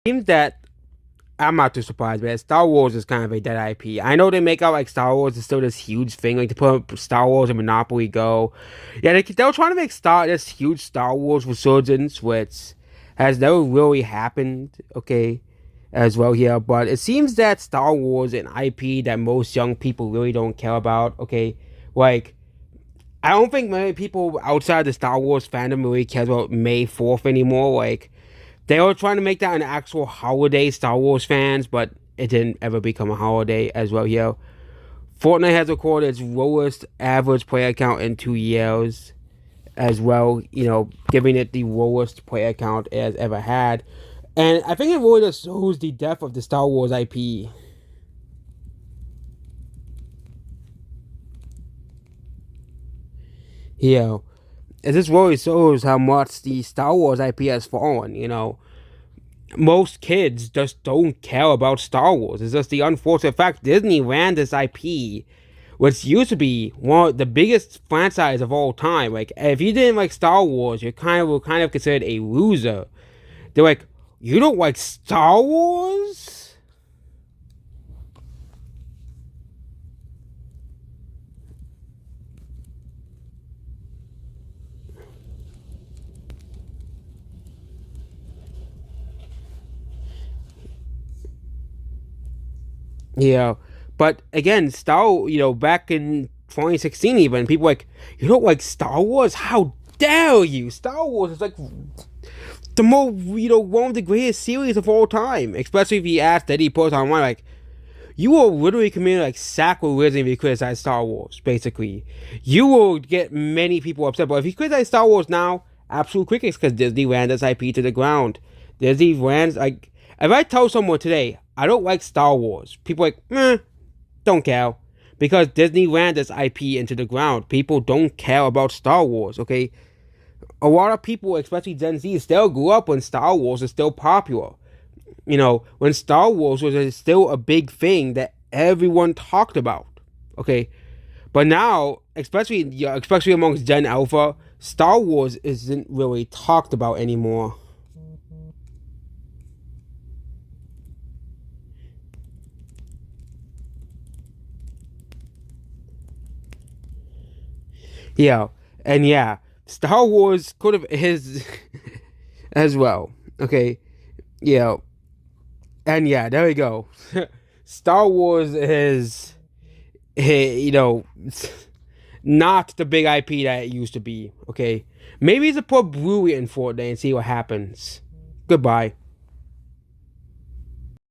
Seems that I'm not too surprised, man. Star Wars is kind of a dead IP. I know they make out like Star Wars is still this huge thing, like to put up Star Wars and Monopoly Go. Yeah, they were trying to make this huge Star Wars resurgence, which has never really happened. Okay, as well here, but it seems that Star Wars an IP that most young people really don't care about. Okay, like I don't think many people outside the Star Wars fandom really cares about May 4th anymore. Like they were trying to make that an actual holiday, Star Wars fans, but it didn't ever become a holiday as well here. Fortnite has recorded its lowest average player count in 2 years as well, giving it the lowest player count it has ever had. And I think it really just shows the death of the Star Wars IP. Yeah. It just really shows how much the Star Wars IP has fallen. Most kids just don't care about Star Wars. It's just the unfortunate fact Disney ran this IP, which used to be one of the biggest franchise of all time. Like, if you didn't like Star Wars, you kind of considered a loser. They're like, you don't like Star Wars? Yeah, but again, back in 2016, even people like, you don't like Star Wars? How dare you? Star Wars is like the most, one of the greatest series of all time. Especially if you ask Eddie Post online, like, you will literally commit like sacrilege if you criticize Star Wars. Basically, you will get many people upset. But if you criticize Star Wars now, absolute critics, because Disney ran this IP to the ground. Disney ran like, if I tell someone today I don't like Star Wars, people are like, don't care, because Disney ran this IP into the ground. People don't care about Star Wars. Okay, a lot of people, especially Gen Z, still grew up when Star Wars is still popular. When Star Wars was still a big thing that everyone talked about. Okay, but now, especially amongst Gen Alpha, Star Wars isn't really talked about anymore. Yeah, and yeah, Star Wars could have his as well. Okay, yeah, and yeah, there we go. Star Wars is, not the big IP that it used to be. Okay, maybe it's a put brewery in Fortnite and see what happens. Goodbye.